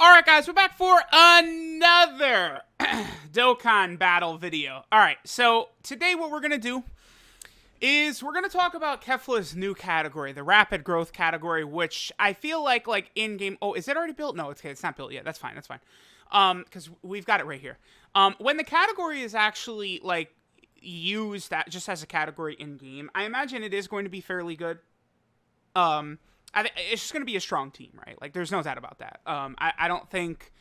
Alright guys, we're back for another Dokkan battle video. Alright, so today what we're going to do is we're going to talk about Kefla's new category, the rapid growth category, which I feel like in-game... Oh, is it already built? No, it's not built yet. That's fine, because we've got it right here. When the category is actually, used just as a category in-game, I imagine it is going to be fairly good. It's just going to be a strong team, right? Like, there's no doubt about that. I don't think...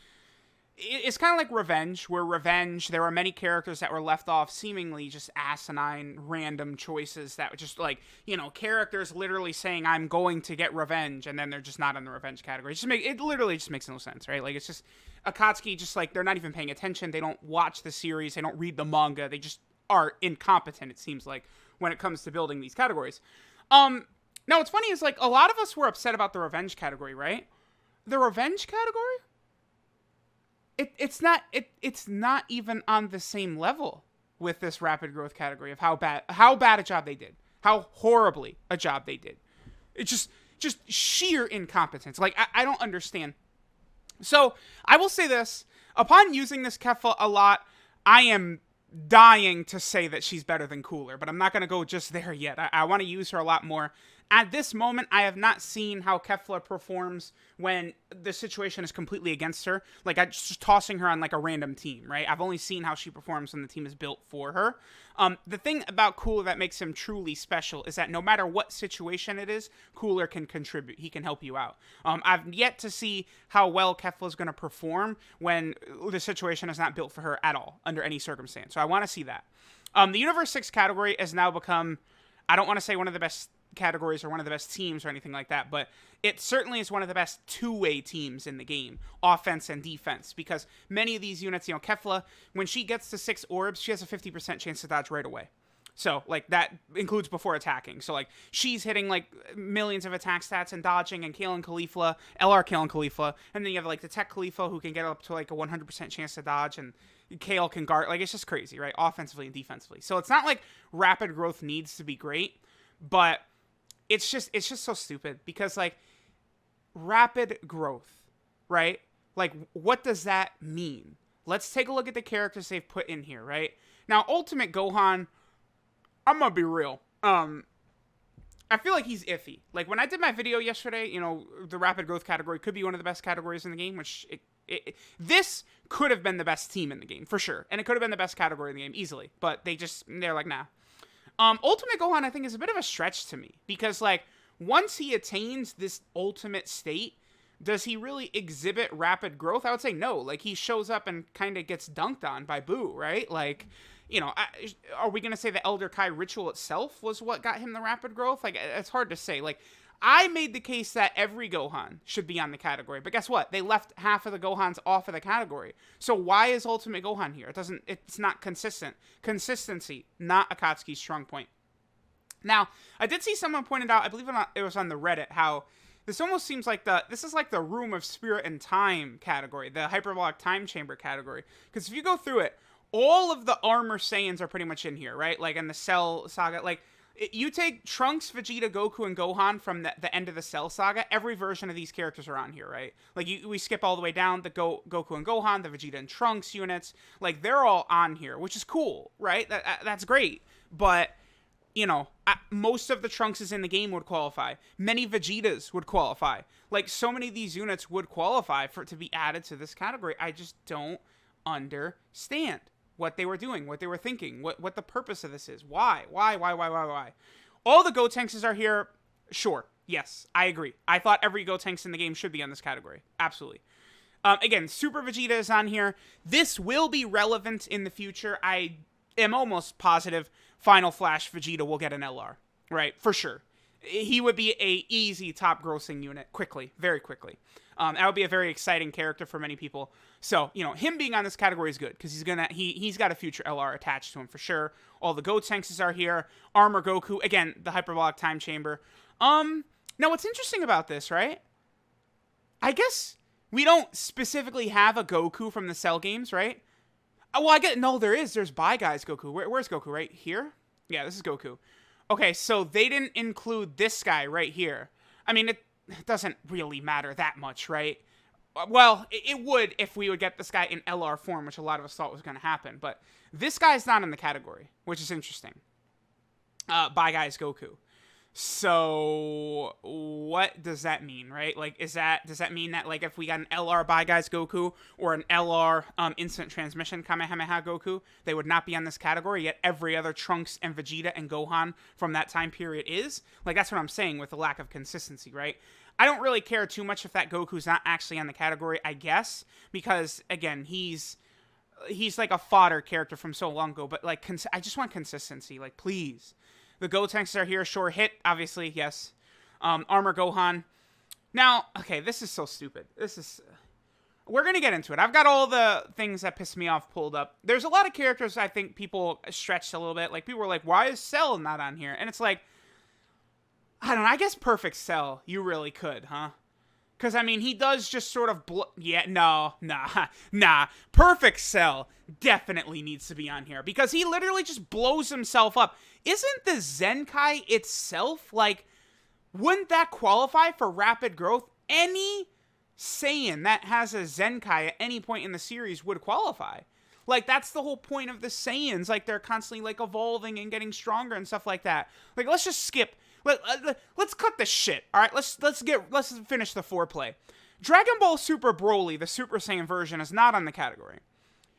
It's kind of like Revenge, where Revenge, there were many characters that were left off seemingly just asinine, random choices that were just, characters literally saying, I'm going to get revenge, and then they're just not in the Revenge category. It literally just makes no sense, right? Like, it's just... Akatsuki, just, they're not even paying attention. They don't watch the series. They don't read the manga. They just are incompetent, it seems like, when it comes to building these categories. Now, what's funny is, a lot of us were upset about the Revenge category, right? The Revenge category? It's not even on the same level with this rapid growth category of how bad a job they did. How horribly a job they did. It's just sheer incompetence. I don't understand. So, I will say this. Upon using this Kefla a lot, I am dying to say that she's better than Cooler, but I'm not going to go just there yet. I want to use her a lot more. At this moment, I have not seen how Kefla performs when the situation is completely against her. I'm just tossing her on, a random team, right? I've only seen how she performs when the team is built for her. The thing about Cooler that makes him truly special is that no matter what situation it is, Cooler can contribute. He can help you out. I've yet to see how well Kefla is going to perform when the situation is not built for her at all, under any circumstance. So I want to see that. The Universe 6 category has now become, I don't want to say one of the best categories or one of the best teams or anything like that, but it certainly is one of the best two-way teams in the game, offense and defense, because many of these units, Kefla, when she gets to 6 orbs, she has a 50% chance to dodge right away. So, that includes before attacking. So, she's hitting, millions of attack stats and dodging, and Kale and Khalifa, LR Kale and Khalifa, and then you have, the Tech Khalifa who can get up to, a 100% chance to dodge, and Kale can guard. It's just crazy, right? Offensively and defensively. So, it's not like rapid growth needs to be great, but it's just so stupid because, rapid growth, right? What does that mean? Let's take a look at the characters they've put in here, right? Now, Ultimate Gohan, I'm gonna be real. I feel like he's iffy. When I did my video yesterday, the rapid growth category could be one of the best categories in the game, which this could have been the best team in the game, for sure. And it could have been the best category in the game, easily. But they're like, nah. Ultimate Gohan, I think, is a bit of a stretch to me. Because, once he attains this ultimate state, does he really exhibit rapid growth? I would say no. He shows up and kind of gets dunked on by Boo, right? Are we going to say the Elder Kai ritual itself was what got him the rapid growth? It's hard to say. I made the case that every Gohan should be on the category, but guess what? They left half of the Gohans off of the category. So why is Ultimate Gohan here? It's not consistent. Consistency, not Akatsuki's strong point. Now, I did see someone pointed out, I believe it was on the Reddit, how this almost seems like this is the Room of Spirit and Time category, the Hyperbolic Time Chamber category. Because if you go through it, all of the Armor Saiyans are pretty much in here, right? In the Cell Saga, you take Trunks, Vegeta, Goku, and Gohan from the end of the Cell Saga, every version of these characters are on here, right? We skip all the way down, the Goku and Gohan, the Vegeta and Trunks units, they're all on here, which is cool, right? That's great, but, most of the Trunkses in the game would qualify. Many Vegetas would qualify. So many of these units would qualify for it to be added to this category. I just don't understand what they were doing, what they were thinking, what the purpose of this is. Why? All the Gotenks are here. Sure. Yes, I agree. I thought every Gotenks in the game should be on this category. Absolutely. Again, Super Vegeta is on here. This will be relevant in the future. I am almost positive Final Flash Vegeta will get an LR. Right? For sure. He would be a easy top grossing unit quickly. Very quickly. That would be a very exciting character for many people. So, him being on this category is good because he's got a future LR attached to him for sure. All the Gotenks are here. Armor Goku, again, the Hyperbolic Time Chamber. Now what's interesting about this, right? I guess we don't specifically have a Goku from the Cell games, right? Well, there's Bye Guys Goku. Where's Goku? Right here? Yeah, this is Goku. Okay, so they didn't include this guy right here. I mean, it doesn't really matter that much, right? well, it would if we would get this guy in LR form, which a lot of us thought was going to happen. But this guy's not in the category, which is interesting. Bye, guys, Goku. So what does that mean, right? Like, does that mean that, like, if we got an LR Bye Guys Goku or an LR Instant Transmission Kamehameha Goku, they would not be on this category, yet every other Trunks and Vegeta and Gohan from that time period is? Like, that's what I'm saying with the lack of consistency, right? I don't really care too much if that Goku's not actually on the category, I guess, because, again, he's like a fodder character from so long ago, but, like, I just want consistency, like, please. The Gotenks are here. Sure, hit, obviously, yes. Armor Gohan. Now, okay, this is so stupid. We're going to get into it. I've got all the things that piss me off pulled up. There's a lot of characters I think people stretched a little bit. Like, people were like, why is Cell not on here? And it's like, I don't know. I guess Perfect Cell, you really could, huh? Because, I mean, he does just sort of nah. Perfect Cell definitely needs to be on here. Because he literally just blows himself up. Isn't the Zenkai itself, like, wouldn't that qualify for rapid growth? Any Saiyan that has a Zenkai at any point in the series would qualify. Like, that's the whole point of the Saiyans. Like, they're constantly, like, evolving and getting stronger and stuff like that. Like, let's just skip. Let's cut this shit. All right, let's finish the foreplay. Dragon Ball Super Broly, the Super Saiyan version, is not on the category.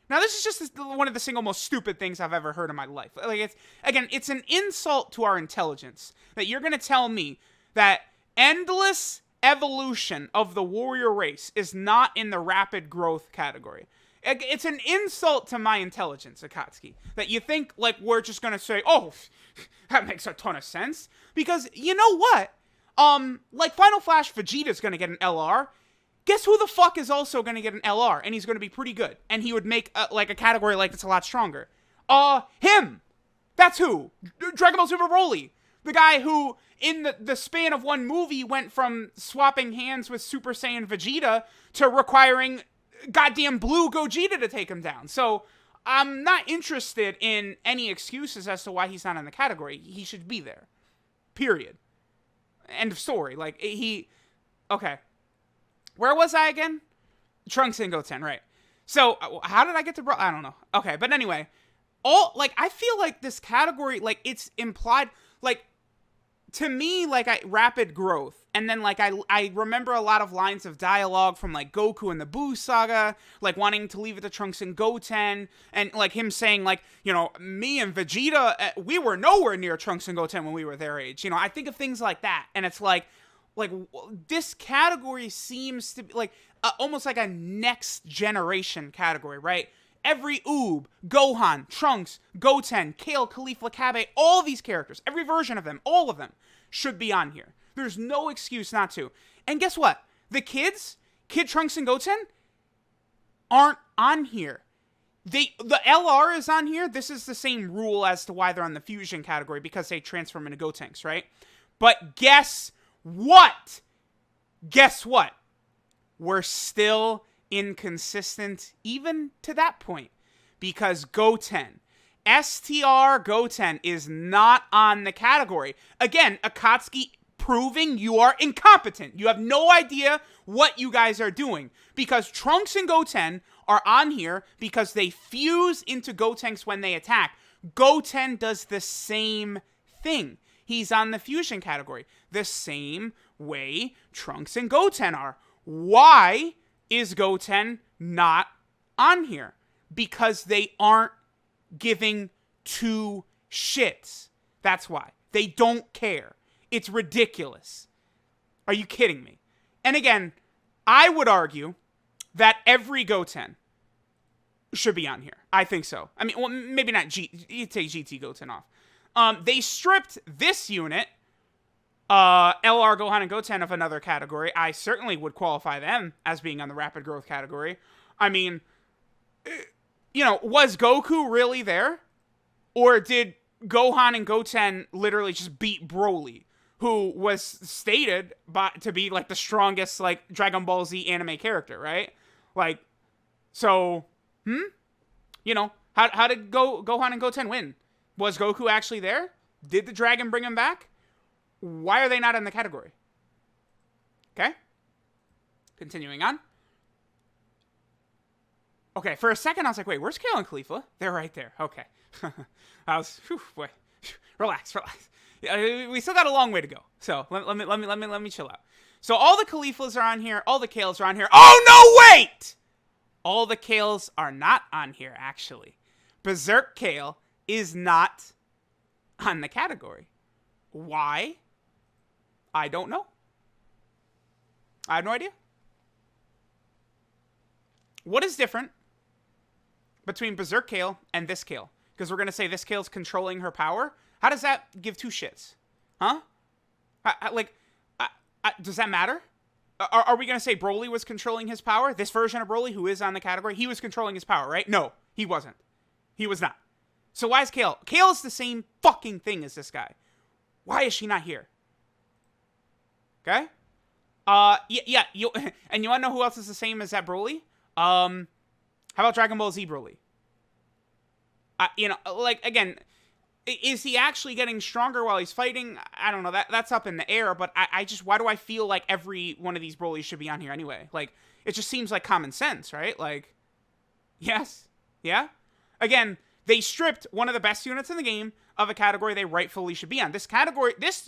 Now, this is just one of the single most stupid things I've ever heard in my life. Like, it's an insult to our intelligence that you're gonna tell me that endless evolution of the warrior race is not in the rapid growth category. It's an insult to my intelligence, Akatsuki, that you think, like, we're just gonna say, oh, that makes a ton of sense. Because, you know what? Like, Final Flash Vegeta's gonna get an LR. Guess who the fuck is also gonna get an LR? And he's gonna be pretty good. And he would make, like, a category like that's a lot stronger. Him! That's who! Dragon Ball Super Broly! The guy who, in the span of one movie, went from swapping hands with Super Saiyan Vegeta to requiring goddamn Blue Gogeta to take him down. So, I'm not interested in any excuses as to why he's not in the category. He should be there. Period. End of story. Like, okay. Where was I again? Trunks and Goten, right. So, how did I get to I don't know. Okay, but anyway. I feel like this category, like, it's implied, like, to me, like, rapid growth, and then, like, I remember a lot of lines of dialogue from, like, Goku and the Buu Saga, like, wanting to leave it to Trunks and Goten, and, like, him saying, like, you know, me and Vegeta, we were nowhere near Trunks and Goten when we were their age, you know, I think of things like that, and it's like, this category seems to be, like, almost like a next generation category, right? Every Oob, Gohan, Trunks, Goten, Kale, Caulifla, Cabba, all these characters, every version of them, all of them, should be on here. There's no excuse not to. And guess what? The Kid Trunks and Goten aren't on here. The LR is on here. This is the same rule as to why they're on the Fusion category, because they transform into Gotenks, right? But guess what? Guess what? We're still inconsistent even to that point, because Goten, STR Goten, is not on the category. Again, Akatsuki proving you are incompetent. You have no idea what you guys are doing, because Trunks and Goten are on here because they fuse into Gotenks when they attack. Goten does the same thing. He's on the fusion category the same way Trunks and Goten are. Why is Goten not on here? Because they aren't giving two shits. That's why. They don't care. It's ridiculous. Are you kidding me? And again, I would argue that every Goten should be on here. I think so. I mean, well, maybe not you take GT Goten off. They stripped this unit, LR Gohan and Goten, of another category. I certainly would qualify them as being on the rapid growth category. I mean, you know, was Goku really there? Or did Gohan and Goten literally just beat Broly, who was stated to be, like, the strongest, like, Dragon Ball Z anime character, right? Like, so, you know, how did Gohan and Goten win? Was Goku actually there? Did the dragon bring him back? Why are they not in the category? Okay. Continuing on. Okay, for a second I was like, wait, where's Kale and Khalifa? They're right there. Okay. I was, wait, relax. We still got a long way to go. So let me chill out. So all the Khalifas are on here. All the Kales are on here. Oh, no, wait! All the Kales are not on here, actually. Berserk Kale is not on the category. Why? I don't know. I have no idea. What is different between Berserk Kale and this Kale? Because we're going to say this Kale's controlling her power. How does that give two shits? Huh? Does that matter? Are we going to say Broly was controlling his power? This version of Broly, who is on the category, he was controlling his power, right? No, he wasn't. He was not. So why is Kale? Kale is the same fucking thing as this guy. Why is she not here? Okay? Yeah. And you want to know who else is the same as that Broly? How about Dragon Ball Z Broly? Again, is he actually getting stronger while he's fighting? I don't know. That's up in the air, but why do I feel like every one of these Brolys should be on here anyway? Like, it just seems like common sense, right? Like, yes. Yeah? Again, they stripped one of the best units in the game of a category they rightfully should be on. This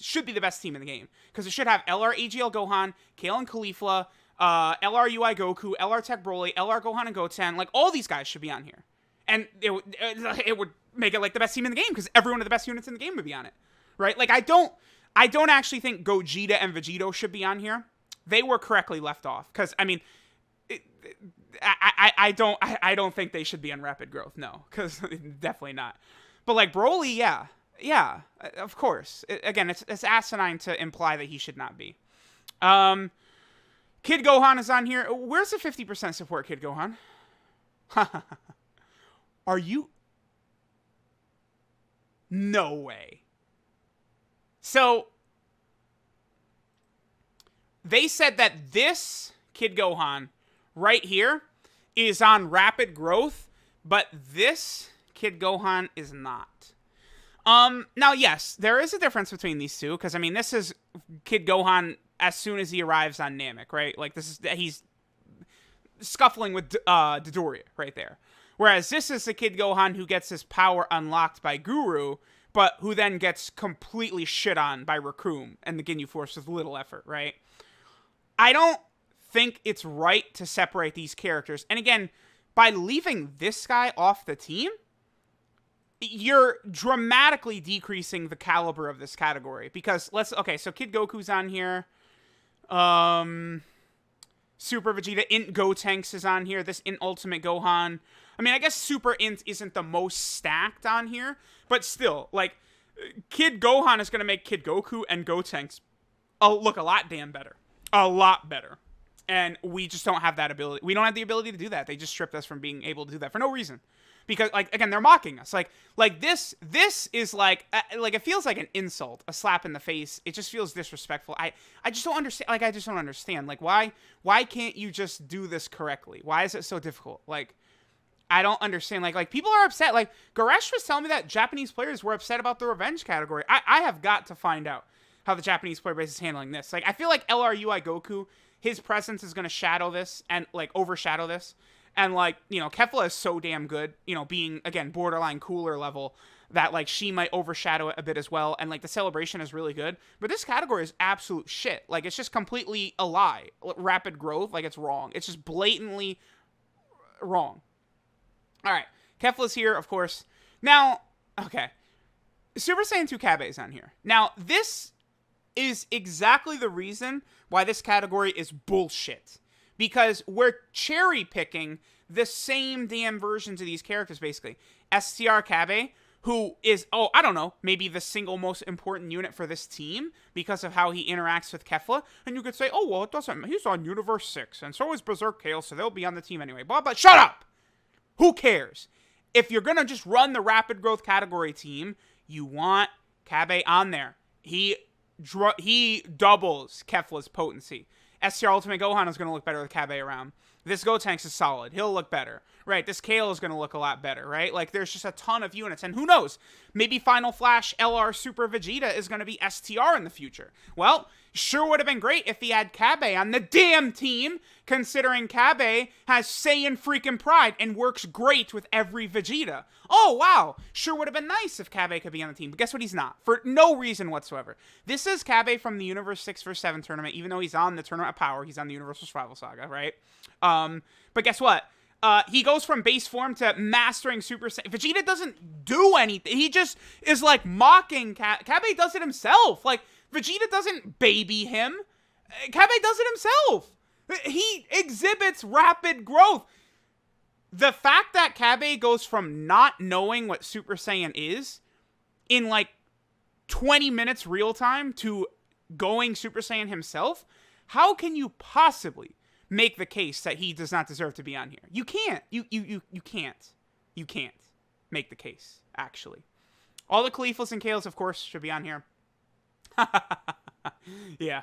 should be the best team in the game, because it should have LR AGL Gohan, Kale and Khalifa, LR UI Goku, LR Tech Broly, LR Gohan and Goten. Like, all these guys should be on here. And it would make it like the best team in the game, because every one of the best units in the game would be on it, right? Like, I don't actually think Gogeta and Vegeta should be on here. They were correctly left off, because I mean, I don't think they should be on Rapid Growth, no, because definitely not. But like Broly, yeah, of course. Again, it's asinine to imply that he should not be. Kid Gohan is on here. Where's the 50% support, Kid Gohan? Are you? No way. So, they said that this Kid Gohan right here is on Rapid Growth, but this Kid Gohan is not. Now, yes, there is a difference between these two, because, I mean, this is Kid Gohan as soon as he arrives on Namek, right? Like, he's scuffling with Dodoria right there. Whereas this is the Kid Gohan who gets his power unlocked by Guru, but who then gets completely shit on by Raccoon and the Ginyu Force with little effort, right? I don't think it's right to separate these characters. And again, by leaving this guy off the team, you're dramatically decreasing the caliber of this category. Because so Kid Goku's on here. Super Vegeta, Int Gotenks is on here. This Int Ultimate Gohan. I mean, I guess Super Int isn't the most stacked on here, but still, like, Kid Gohan is going to make Kid Goku and Gotenks look a lot damn better. A lot better. And we just don't have that ability. We don't have the ability to do that. They just stripped us from being able to do that for no reason. Because, like, again, they're mocking us. Like this is like it feels like an insult, a slap in the face. It just feels disrespectful. I just don't understand. Like, I just don't understand. Like, why can't you just do this correctly? Why is it so difficult? Like, I don't understand. Like people are upset. Like, Goresh was telling me that Japanese players were upset about the revenge category. I have got to find out how the Japanese player base is handling this. Like, I feel like LRUI Goku, his presence is going to shadow this and, like, overshadow this. And, like, you know, Kefla is so damn good, you know, being, again, borderline cooler level, that, like, she might overshadow it a bit as well. And, like, the celebration is really good. But this category is absolute shit. Like, it's just completely a lie. Rapid Growth, like, it's wrong. It's just blatantly wrong. All right. Kefla's here, of course. Now, okay. Super Saiyan 2 Cabba is on here. Now, this is exactly the reason why this category is bullshit. Because we're cherry-picking the same damn versions of these characters, basically. STR Cabba, who is, I don't know, maybe the single most important unit for this team because of how he interacts with Kefla. And you could say, well, it doesn't, he's on Universe 6, and so is Berserk Kale, so they'll be on the team anyway. But shut up! Who cares? If you're gonna just run the Rapid Growth category team, you want Cabba on there. He doubles Kefla's potency. STR Ultimate Gohan is going to look better with Cabba around. This Gotenks is solid. He'll look better, right? This Kale is going to look a lot better, right? Like, there's just a ton of units. And who knows? Maybe Final Flash LR Super Vegeta is going to be STR in the future. Well, Sure would have been great if he had Cabba on the damn team, considering Cabba has Saiyan freaking pride and works great with every Vegeta. Oh, wow. Sure would have been nice if Cabba could be on the team, but guess what? He's not. For no reason whatsoever. This is Cabba from the Universe 6 vs. 7 tournament, even though he's on the Tournament of Power. He's on the Universal Survival Saga, right? But guess what? He goes from base form to mastering Super Saiyan. Vegeta doesn't do anything. He just is, like, mocking Cabba does it himself. Like, Vegeta doesn't baby him. Cabba does it himself. He exhibits rapid growth. The fact that Cabba goes from not knowing what Super Saiyan is in like 20 minutes real time to going Super Saiyan himself, how can you possibly make the case that he does not deserve to be on here? You can't. You can't. You can't make the case, actually. All the Khalifas and Kales, of course, should be on here. Yeah.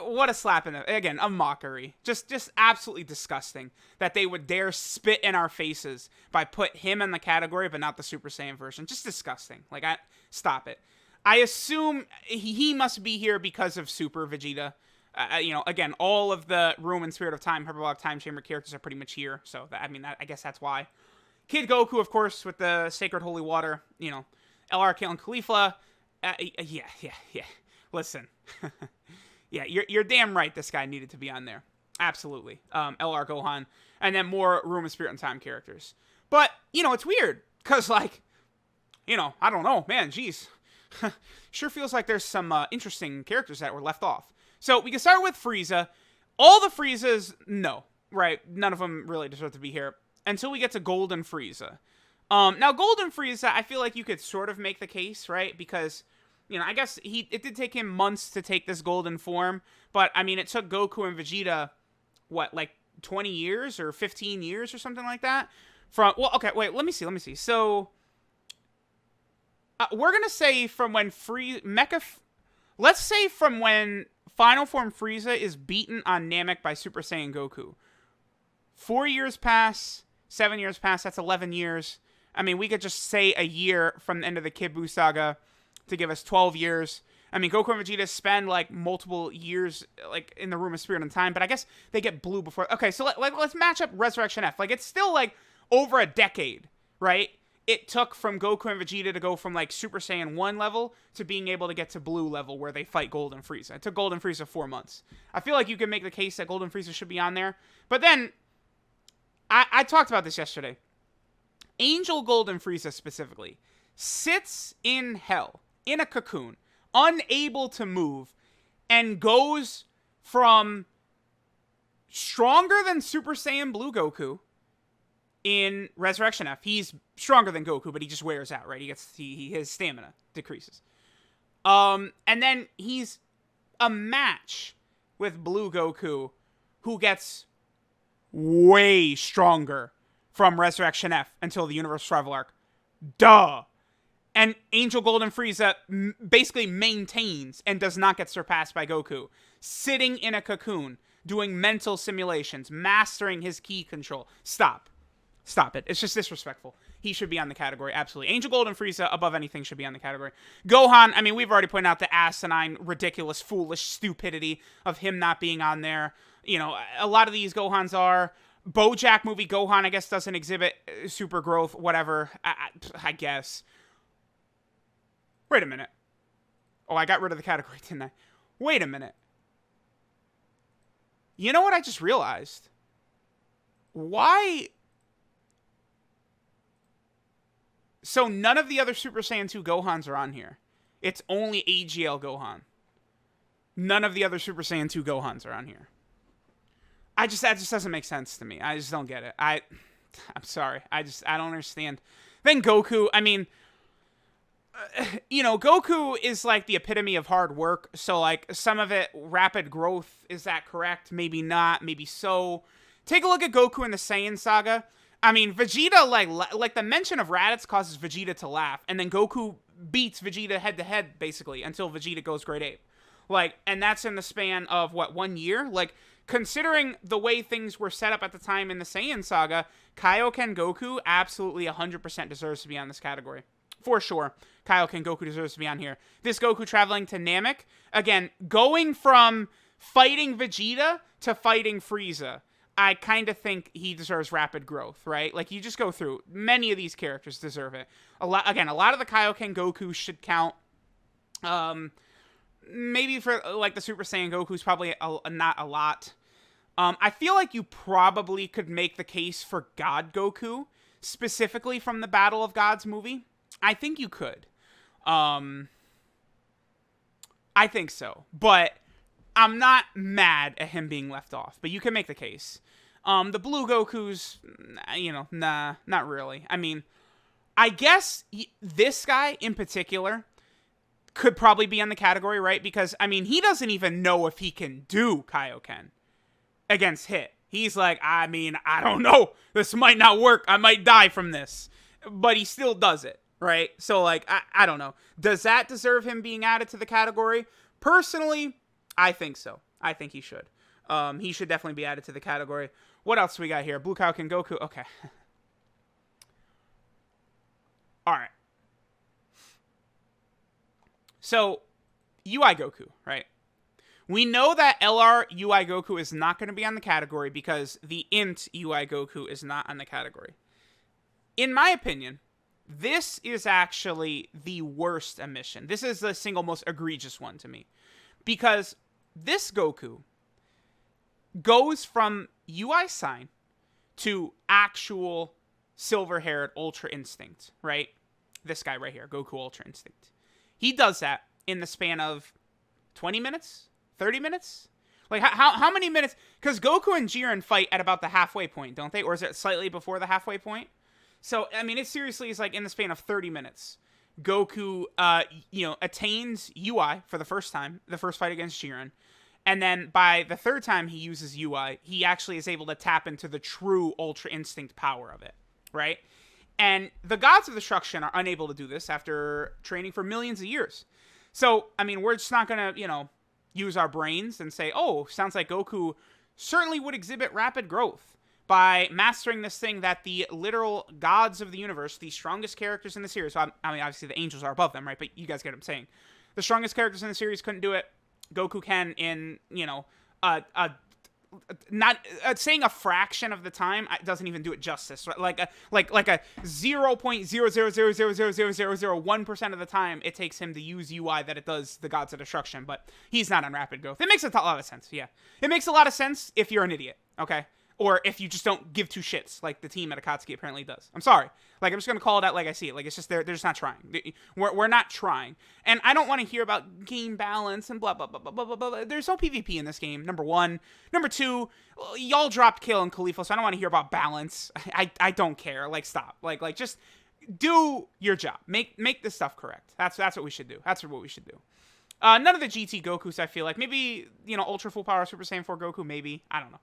What a slap in the... Again, a mockery. Just absolutely disgusting that they would dare spit in our faces by put him in the category, but not the Super Saiyan version. Just disgusting. Like, stop it. I assume he must be here because of Super Vegeta. Again, all of the Room and Spirit of Time, Hyperbolic Time Chamber characters are pretty much here. So, I guess that's why. Kid Goku, of course, with the Sacred Holy Water. LR Kale and Khalifa. Yeah. Listen. Yeah, you're damn right this guy needed to be on there. Absolutely. LR Gohan. And then more Room of Spirit and Time characters. But, it's weird. Because, I don't know. Man, geez. Sure feels like there's some interesting characters that were left off. So, we can start with Frieza. All the Friezas, no. Right? None of them really deserve to be here. Until we get to Golden Frieza. Now, Golden Frieza, I feel like you could sort of make the case, right? Because... I guess it did take him months to take this golden form, but, it took Goku and Vegeta, 20 years or 15 years or something like that? Let me see. So, we're gonna say from when let's say from when Final Form Frieza is beaten on Namek by Super Saiyan Goku. 4 years pass, 7 years pass, that's 11 years. We could just say a year from the end of the Kid Buu saga to give us 12 years. Goku and Vegeta spend, multiple years, in the Room of Spirit and Time, but I guess they get blue before... Okay, so let's match up Resurrection F. It's still, over a decade, right? It took from Goku and Vegeta to go from, Super Saiyan 1 level to being able to get to blue level where they fight Golden Frieza. It took Golden Frieza 4 months. I feel like you can make the case that Golden Frieza should be on there. But then, I talked about this yesterday. Angel Golden Frieza specifically sits in hell, in a cocoon, unable to move, and goes from stronger than Super Saiyan Blue Goku in Resurrection F. He's stronger than Goku, but he just wears out, right? His stamina decreases. And then he's a match with Blue Goku, who gets way stronger from Resurrection F until the Universal Survival Arc. Duh! And Angel Golden Frieza basically maintains and does not get surpassed by Goku. Sitting in a cocoon, doing mental simulations, mastering his ki control. Stop it. It's just disrespectful. He should be on the category, absolutely. Angel Golden Frieza, above anything, should be on the category. Gohan, we've already pointed out the asinine, ridiculous, foolish stupidity of him not being on there. A lot of these Gohans are... BoJack movie Gohan, I guess, doesn't exhibit super growth, whatever, I guess. Wait a minute. Oh, I got rid of the category, didn't I? Wait a minute. You know what I just realized? Why... So none of the other Super Saiyan 2 Gohans are on here. It's only AGL Gohan. None of the other Super Saiyan 2 Gohans are on here. That just doesn't make sense to me. I just don't get it. I'm sorry. I don't understand. Then Goku, Goku is the epitome of hard work. So some of it, rapid growth, is that correct? Maybe not, maybe so. Take a look at Goku in the Saiyan saga. Vegeta, the mention of Raditz causes Vegeta to laugh. And then Goku beats Vegeta head to head, basically, until Vegeta goes Great Ape. And that's in the span of, 1 year? Considering the way things were set up at the time in the Saiyan saga, Kaioken Goku absolutely 100% deserves to be on this category. for sure, Kaioken Goku deserves to be on here. This Goku traveling to Namek, again, going from fighting Vegeta to fighting Frieza, I kind of think he deserves rapid growth, right? Like, you just go through. Many of these characters deserve it. A lot of the Kaioken Goku should count. Maybe for, like, the Super Saiyan Goku's probably not a lot. I feel like you probably could make the case for God Goku, specifically from the Battle of Gods movie. I think you could. I think so. But I'm not mad at him being left off. But you can make the case. The Blue Gokus, nah, not really. I mean, I guess this guy in particular could probably be in the category, right? Because, I mean, he doesn't even know if he can do Kaioken against Hit. He's like, I mean, I don't know. This might not work. I might die from this. But he still does it, right? So, like, I don't know. Does that deserve him being added to the category? Personally, I think so. I think he should. He should definitely be added to the category. What else do we got here? Blue Kaioken Goku. Okay. All right. So, UI Goku, right? We know that LR UI Goku is not going to be on the category because the Int UI Goku is not on the category. In my opinion, this is actually the worst omission. This is the single most egregious one to me. Because this Goku goes from UI Sign to actual silver-haired Ultra Instinct, right? This guy right here, Goku Ultra Instinct. He does that in the span of 20 minutes? 30 minutes? Like, how many minutes? Because Goku and Jiren fight at about the halfway point, don't they? Or is it slightly before the halfway point? So, I mean, it seriously is like in the span of 30 minutes. Goku, attains UI for the first time, the first fight against Jiren. And then by the third time he uses UI, he actually is able to tap into the true Ultra Instinct power of it, right? And the Gods of Destruction are unable to do this after training for millions of years. So, I mean, we're just not going to, use our brains and say, oh, sounds like Goku certainly would exhibit rapid growth by mastering this thing that the literal gods of the universe, the strongest characters in the series, so I mean, obviously the angels are above them, right? But you guys get what I'm saying. The strongest characters in the series couldn't do it. Goku can in, not saying a fraction of the time doesn't even do it justice. Right? Like a 0.000000001% of the time it takes him to use UI that it does the Gods of Destruction, but he's not on rapid growth. It makes a lot of sense. Yeah, it makes a lot of sense if you're an idiot. Okay. Or if you just don't give two shits, like the team at Akatsuki apparently does. I'm sorry. Like, I'm just going to call it out like I see it. Like, it's just they're just not trying. We're not trying. And I don't want to hear about game balance and blah, blah, blah, blah, blah, blah, blah. There's no PvP in this game, number one. Number two, y'all dropped Kill and Khalifa, so I don't want to hear about balance. I don't care. Like, stop. Like just do your job. Make this stuff correct. That's what we should do. That's what we should do. None of the GT Gokus, I feel like. Maybe, Ultra Full Power Super Saiyan 4 Goku, maybe. I don't know.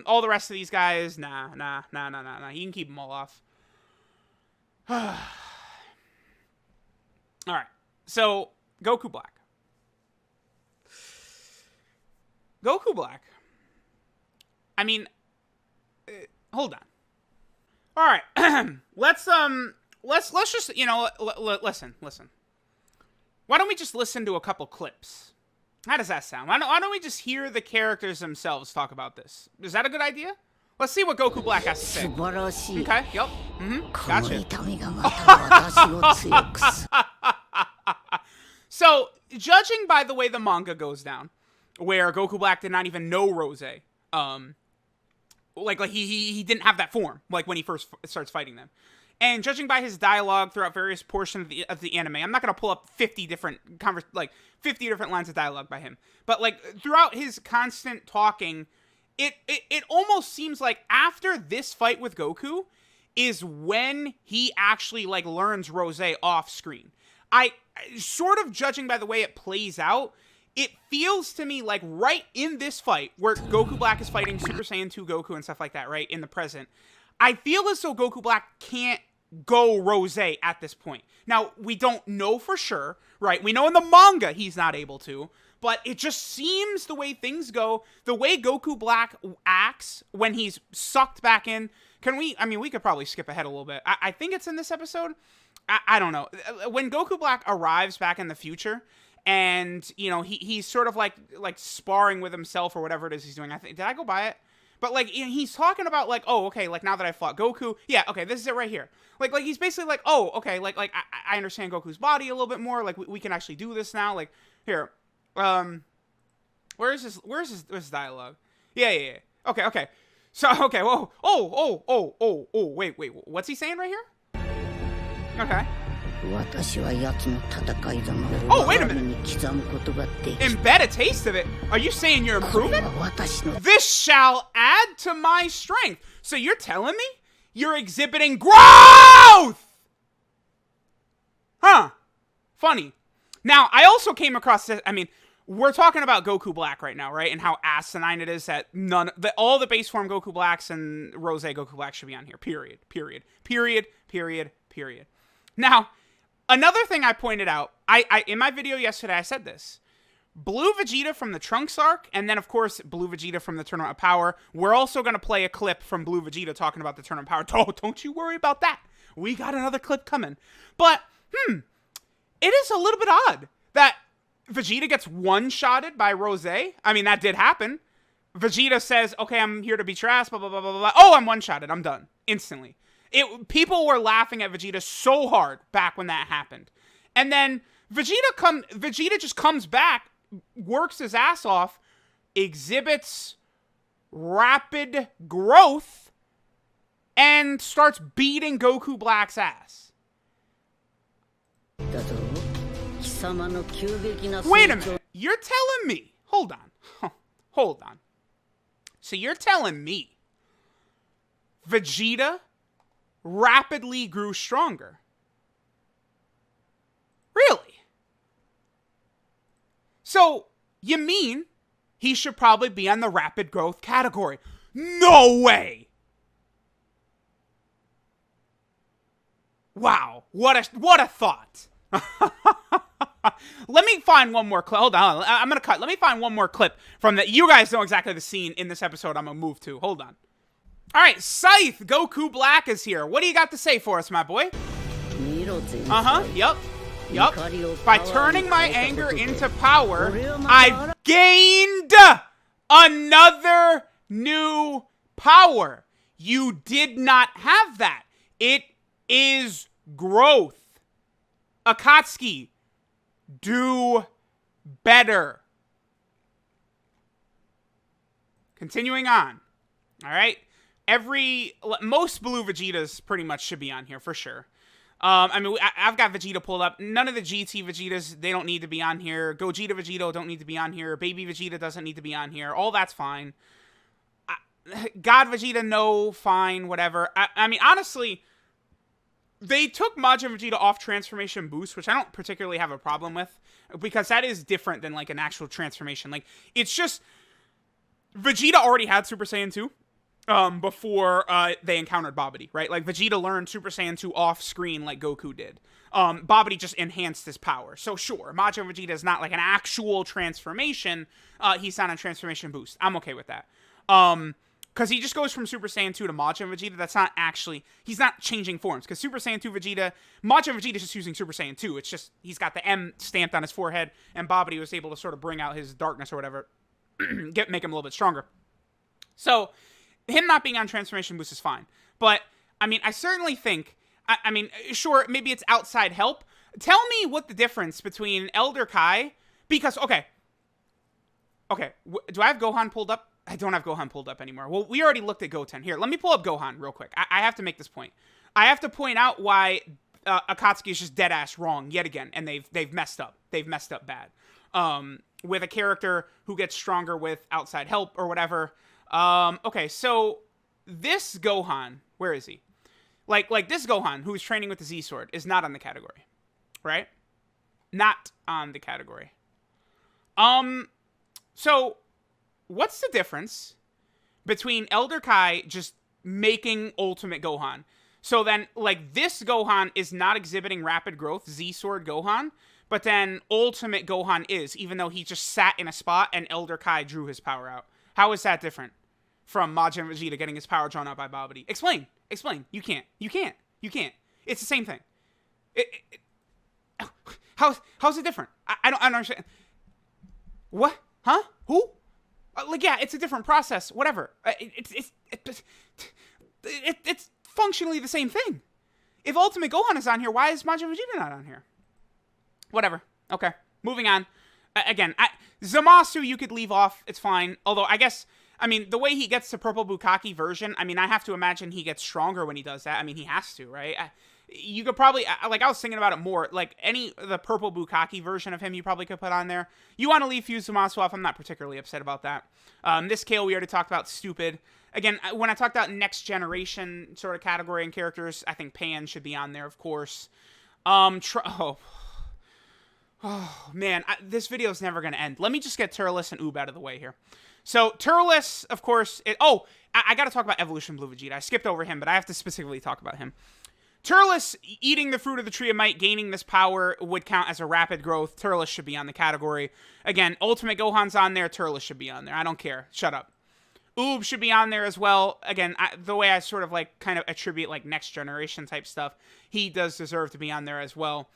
All the rest of these guys, nah. You can keep them all off. All right. So, Goku Black. Goku Black. I mean, hold on. All right. let's just, listen. Why don't we just listen to a couple clips? How does that sound? Why don't we just hear the characters themselves talk about this? Is that a good idea? Let's see what Goku Black has to say. Okay, yep. Gotcha. So, judging by the way the manga goes down, where Goku Black did not even know Rose, like he didn't have that form, like when he first starts fighting them. And judging by his dialogue throughout various portions of the anime, I'm not going to pull up 50 different lines of dialogue by him. But, like, throughout his constant talking, it almost seems like after this fight with Goku is when he actually, like, learns Rose off screen. I sort of judging by the way it plays out, it feels to me like right in this fight where Goku Black is fighting Super Saiyan 2 Goku and stuff like that, right, in the present, I feel as though Goku Black can't go Rose at this point. Now, we don't know for sure, right? We know in the manga he's not able to, but it just seems the way things go, the way Goku Black acts when he's sucked back in. We could probably skip ahead a little bit. I think it's in this episode. I don't know. When Goku Black arrives back in the future, and you know he's sort of like sparring with himself or whatever it is he's doing. Did I go by it? But like he's talking about like, oh, okay, like now that I fought Goku, yeah, okay, this is it right here. Like he's basically like, oh, okay, like I understand Goku's body a little bit more. Like we can actually do this now. Like here, where's this dialogue? Yeah. Okay. So okay, whoa, wait, what's he saying right here? Okay. Oh, wait a minute. Embed a taste of it? Are you saying you're improving? This shall add to my strength. So you're telling me you're exhibiting growth? Huh. Funny. Now, I also came across this. I mean, we're talking about Goku Black right now, right? And how asinine it is that all the base form Goku Blacks and Rose Goku Black should be on here. Period. Now, another thing I pointed out, I in my video yesterday, I said this. Blue Vegeta from the Trunks arc, and then, of course, Blue Vegeta from the Tournament of Power. We're also going to play a clip from Blue Vegeta talking about the Tournament of Power. Don't you worry about that. We got another clip coming. But, it is a little bit odd that Vegeta gets one-shotted by Rose. I mean, that did happen. Vegeta says, okay, I'm here to beat your ass, blah, blah, blah, blah, blah. Oh, I'm one-shotted. I'm done. Instantly. People were laughing at Vegeta so hard back when that happened. And then Vegeta just comes back, works his ass off, exhibits rapid growth, and starts beating Goku Black's ass. Wait a minute. You're telling me. Hold on. So you're telling me Vegeta rapidly grew stronger? Really? So, you mean he should probably be on the rapid growth category? No way! Wow, what a thought. Let me find one more clip. Hold on, I'm gonna cut. Let me find one more clip from that. You guys know exactly the scene in this episode I'm gonna move to. Hold on. Alright, Scythe, Goku Black is here. What do you got to say for us, my boy? Yup. By turning my anger into power, I've gained another new power. You did not have that. It is growth. Akatsuki, do better. Continuing on. Alright. Most Blue Vegetas pretty much should be on here for sure. I mean, I've got Vegeta pulled up. None of the GT Vegetas, they don't need to be on here. Gogeta Vegeta don't need to be on here. Baby Vegeta doesn't need to be on here. All that's fine. God Vegeta, no, fine, whatever. I mean, honestly, they took Majin Vegeta off Transformation Boost, which I don't particularly have a problem with, because that is different than, like, an actual transformation. Like, it's just, Vegeta already had Super Saiyan 2. Before they encountered Babidi, right? Like, Vegeta learned Super Saiyan 2 off-screen like Goku did. Babidi just enhanced his power. So, sure, Majin Vegeta is not, like, an actual transformation. He's not a transformation boost. I'm okay with that. Because he just goes from Super Saiyan 2 to Majin Vegeta. That's not actually... He's not changing forms. Because Super Saiyan 2 Vegeta... Majin Vegeta is just using Super Saiyan 2. It's just... He's got the M stamped on his forehead. And Babidi was able to sort of bring out his darkness or whatever. Make him a little bit stronger. So... Him not being on Transformation Boost is fine. But, I mean, I certainly think... I mean, sure, maybe it's outside help. Tell me what the difference between Elder Kai... Because, okay. Do I have Gohan pulled up? I don't have Gohan pulled up anymore. Well, we already looked at Goten. Here, let me pull up Gohan real quick. I have to make this point. I have to point out why Akatsuki is just dead-ass wrong yet again. And they've messed up. They've messed up bad. With a character who gets stronger with outside help or whatever... okay, so this Gohan, where is he? Like this Gohan, who's training with the Z-Sword, is not on the category, right? Not on the category. So, what's the difference between Elder Kai just making Ultimate Gohan? So then, like, this Gohan is not exhibiting rapid growth, Z-Sword Gohan, but then Ultimate Gohan is, even though he just sat in a spot and Elder Kai drew his power out. How is that different from Majin Vegeta getting his power drawn out by Babidi? Explain. You can't. It's the same thing. How's it different? I don't understand. What? Huh? Who? Like, yeah, it's a different process. Whatever. It's functionally the same thing. If Ultimate Gohan is on here, why is Majin Vegeta not on here? Whatever. Okay. Moving on. Again, Zamasu you could leave off. It's fine. Although, I guess, I mean, the way he gets the Purple Bukkake version, I mean, I have to imagine he gets stronger when he does that. I mean, he has to, right? You could probably, like, I was thinking about it more. Like, the Purple Bukkake version of him you probably could put on there. You want to leave Fuse Zamasu off. I'm not particularly upset about that. This Kale we already talked about. Stupid. Again, when I talked about next generation sort of category and characters, I think Pan should be on there, of course. Oh, man, this video is never going to end. Let me just get Turles and Oob out of the way here. So, Turles, of course, I got to talk about Evolution Blue Vegeta. I skipped over him, but I have to specifically talk about him. Turles eating the fruit of the Tree of Might, gaining this power, would count as a rapid growth. Turles should be on the category. Again, Ultimate Gohan's on there. Turles should be on there. I don't care. Shut up. Oob should be on there as well. Again, the way I sort of like kind of attribute like next generation type stuff, he does deserve to be on there as well.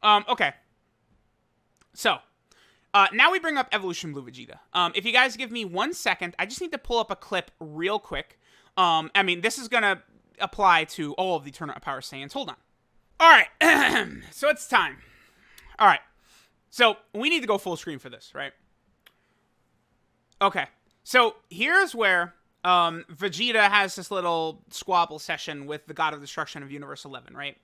Okay. So, now we bring up Evolution Blue Vegeta. If you guys give me 1 second, I just need to pull up a clip real quick. I mean, this is going to apply to all of the Tournament of Power Saiyans. Hold on. All right. So it's time. All right. So we need to go full screen for this, right? Okay. So here's where Vegeta has this little squabble session with the God of Destruction of Universe 11, right?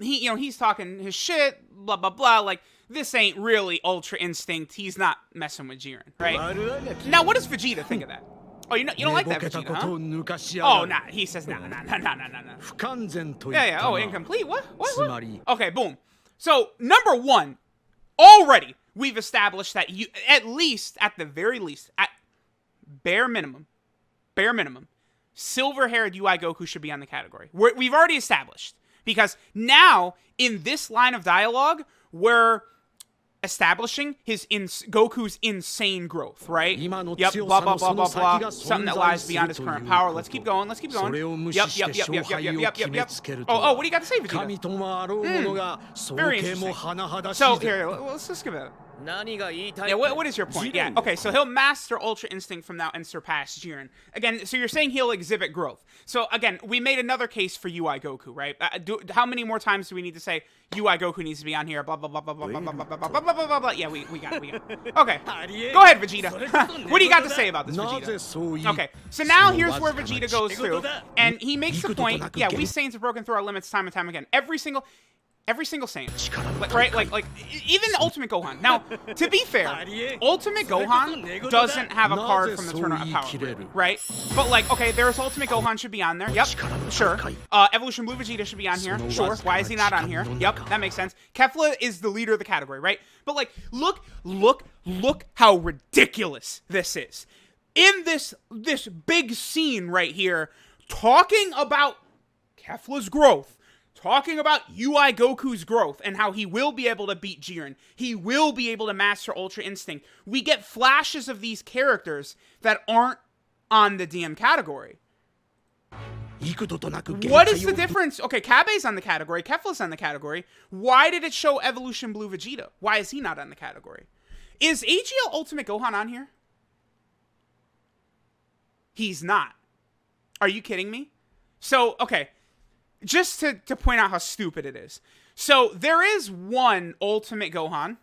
He's talking his shit, blah, blah, blah. Like, this ain't really Ultra Instinct. He's not messing with Jiren, right? Now, what does Vegeta think of that? Oh, you don't like that, Vegeta, huh? Oh, nah. He says, nah. Yeah. Oh, incomplete? What? Okay, boom. So, number one, already, we've established that you, at least, at the very least, at bare minimum, silver-haired UI Goku should be on the category. We've already established. Because now, in this line of dialogue, we're establishing Goku's insane growth, right? Yep, blah, blah, blah, blah, blah. Something that lies beyond his current power. Let's keep going. Yep. Oh, what do you got to say, Vegeta? Very interesting. So, here, let's just give it. Yeah, what is your point? Yeah, okay, so he'll master Ultra Instinct from now and surpass Jiren. Again, so you're saying he'll exhibit growth. So, again, we made another case for UI Goku, right? How many more times do we need to say UI Goku needs to be on here? Blah, blah, blah, blah, blah, blah, blah, blah, blah, blah, blah, blah. Yeah, we got it. Okay, go ahead, Vegeta. What do you got to say about this, Vegeta? Okay, so now here's where Vegeta goes through, and he makes the point, yeah, we Saiyans have broken through our limits time and time again. Every single Saiyan, right? Like, even Ultimate Gohan. Now, to be fair, Ultimate Gohan doesn't have a card from the Tournament of Power, right? But, like, okay, there's Ultimate Gohan should be on there. Yep, sure. Evolution Blue Vegeta should be on here. Sure. Why is he not on here? Yep, that makes sense. Kefla is the leader of the category, right? But, like, look how ridiculous this is. In this big scene right here, talking about Kefla's growth, talking about UI Goku's growth and how he will be able to beat Jiren. He will be able to master Ultra Instinct. We get flashes of these characters that aren't on the DM category. What is the difference? Okay, Cabba's on the category. Kefla's on the category. Why did it show Evolution Blue Vegeta? Why is he not on the category? Is AGL Ultimate Gohan on here? He's not. Are you kidding me? So, okay. Just to point out how stupid it is. So, there is one Ultimate Gohan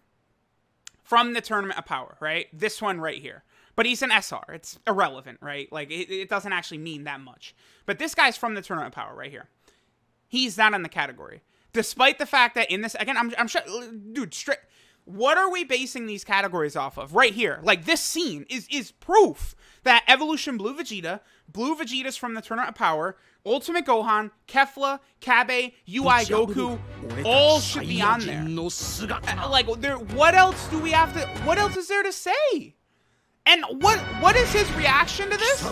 from the Tournament of Power, right? This one right here. But he's an SR. It's irrelevant, right? Like, it doesn't actually mean that much. But this guy's from the Tournament of Power right here. He's not in the category. Despite the fact that in this... Again, I'm sure... Dude, what are we basing these categories off of? Right here. Like, this scene is proof that Evolution Blue Vegeta's from the Tournament of Power... Ultimate Gohan, Kefla, Cabba, UI Goku, all should be on there. Like, what else do we have to... What else is there to say? And what is his reaction to this?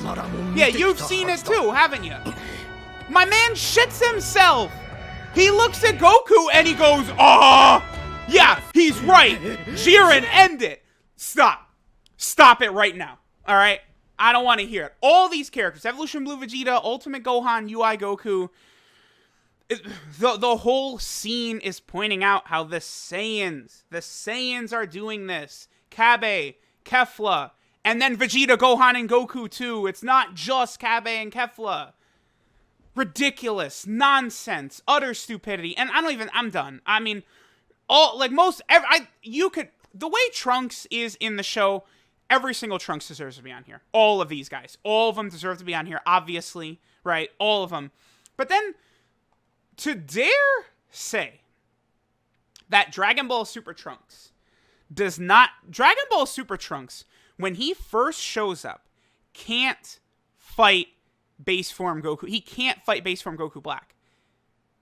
Yeah, you've seen it too, haven't you? My man shits himself. He looks at Goku and he goes, "Oh, yeah, he's right. Jiren, end it." Stop it right now. All right? I don't want to hear it. All these characters, Evolution Blue Vegeta, Ultimate Gohan, UI Goku, the whole scene is pointing out how the Saiyans are doing this. Cabba, Kefla, and then Vegeta, Gohan, and Goku too. It's not just Cabba and Kefla. Ridiculous, nonsense, utter stupidity. And I'm done. I mean, the way Trunks is in the show, every single Trunks deserves to be on here. All of these guys. All of them deserve to be on here, obviously, right? All of them. But then, to dare say that Dragon Ball Super Trunks, when he first shows up, can't fight base form Goku. He can't fight base form Goku Black.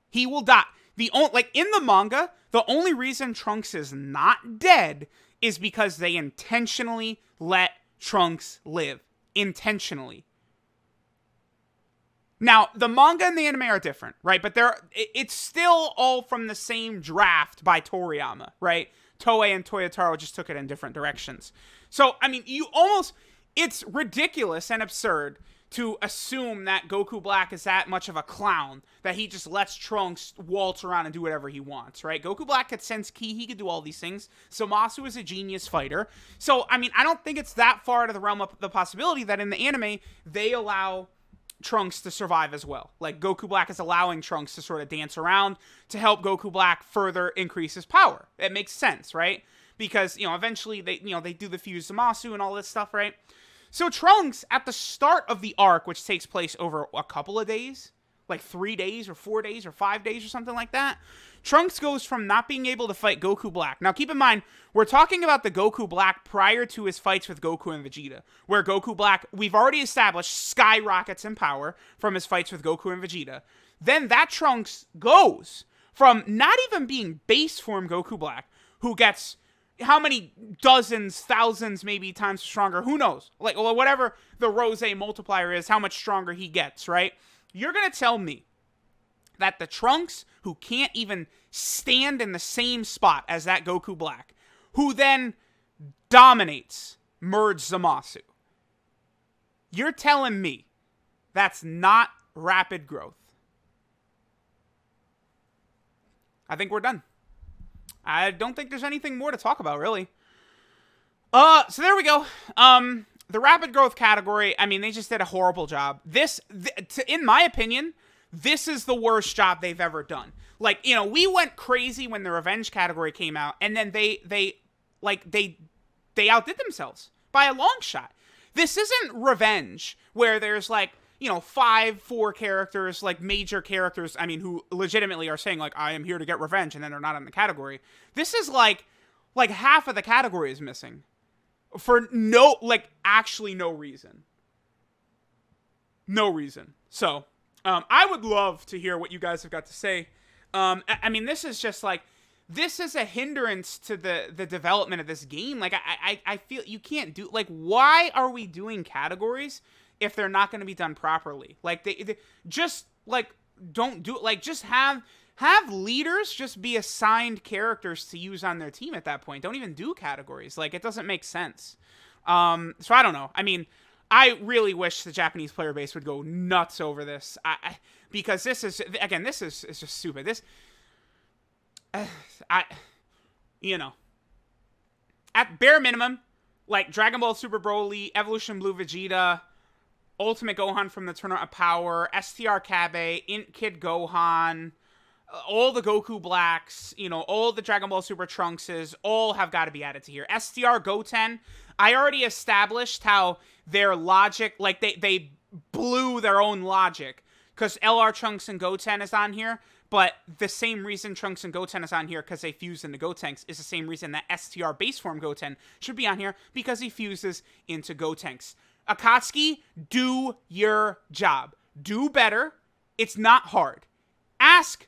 He will die. In the manga, the only reason Trunks is not dead is because they intentionally let Trunks live. Intentionally. Now, the manga and the anime are different, right? But it's still all from the same draft by Toriyama, right? Toei and Toyotaro just took it in different directions. So, I mean, it's ridiculous and absurd to assume that Goku Black is that much of a clown that he just lets Trunks waltz around and do whatever he wants, right? Goku Black could sense ki, he could do all these things. Zamasu is a genius fighter. So, I mean, I don't think it's that far out of the realm of the possibility that in the anime, they allow Trunks to survive as well. Like, Goku Black is allowing Trunks to sort of dance around to help Goku Black further increase his power. It makes sense, right? Because, eventually they do the fuse Zamasu and all this stuff, right? So Trunks, at the start of the arc, which takes place over a couple of days, like 3 days or 4 days or 5 days or something like that, Trunks goes from not being able to fight Goku Black. Now, keep in mind, we're talking about the Goku Black prior to his fights with Goku and Vegeta, where Goku Black, we've already established, skyrockets in power from his fights with Goku and Vegeta. Then that Trunks goes from not even being base form Goku Black, who gets how many dozens, thousands, maybe times stronger, who knows? Like, well, whatever the Rose multiplier is, how much stronger he gets, right? You're going to tell me that the Trunks, who can't even stand in the same spot as that Goku Black, who then dominates Merge Zamasu, you're telling me that's not rapid growth? I think we're done. I don't think there's anything more to talk about, really. So there we go. The rapid growth category, I mean, they just did a horrible job. In my opinion, this is the worst job they've ever done. Like, we went crazy when the revenge category came out, and then they outdid themselves by a long shot. This isn't revenge, where there's, like, 4 characters, like, major characters, I mean, who legitimately are saying, like, I am here to get revenge, and then they're not in the category. This is, like half of the category is missing. For actually no reason. No reason. So, I would love to hear what you guys have got to say. I mean, this is just, like, this is a hindrance to the development of this game. Like, I feel you can't do, like, why are we doing categories if they're not going to be done properly? Like, they just, like, don't do it. Like, just have leaders just be assigned characters to use on their team at that point. Don't even do categories. Like, it doesn't make sense. So I don't know. I mean, I really wish the Japanese player base would go nuts over this. Because this is just stupid. This, at bare minimum, like, Dragon Ball Super Broly, Evolution Blue Vegeta, Ultimate Gohan from the Tournament of Power, STR Cabba, Int Kid Gohan, all the Goku Blacks, all the Dragon Ball Super Trunkses, all have got to be added to here. STR Goten, I already established how their logic, like, they blew their own logic, because LR Trunks and Goten is on here, but the same reason Trunks and Goten is on here, because they fused into Gotenks, is the same reason that STR base form Goten should be on here, because he fuses into Gotenks. Akatsuki, do your job. Do better. It's not hard. Ask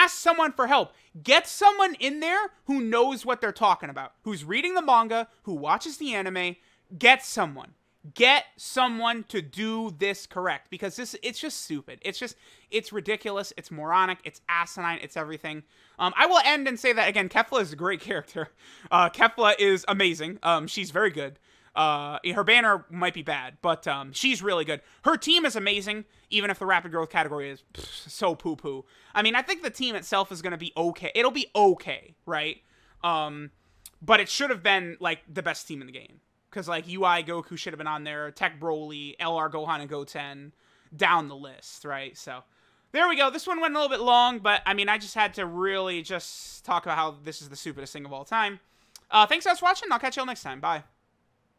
someone for help. Get someone in there who knows what they're talking about, who's reading the manga, who watches the anime. Get someone. Get someone to do this correct, because it's just stupid. It's ridiculous. It's moronic. It's asinine. It's everything. I will end and say that, again, Kefla is a great character. Kefla is amazing. She's very good. Her banner might be bad, but she's really good. Her team is amazing, even if the rapid growth category is so poo-poo. I mean, I think the team itself is going to be okay. It'll be okay, right? But it should have been, like, the best team in the game. Because, like, UI Goku should have been on there, Tech Broly, LR Gohan, and Goten, down the list, right? So, there we go. This one went a little bit long, but, I mean, I just had to really just talk about how this is the stupidest thing of all time. Thanks guys for watching. I'll catch you all next time. Bye.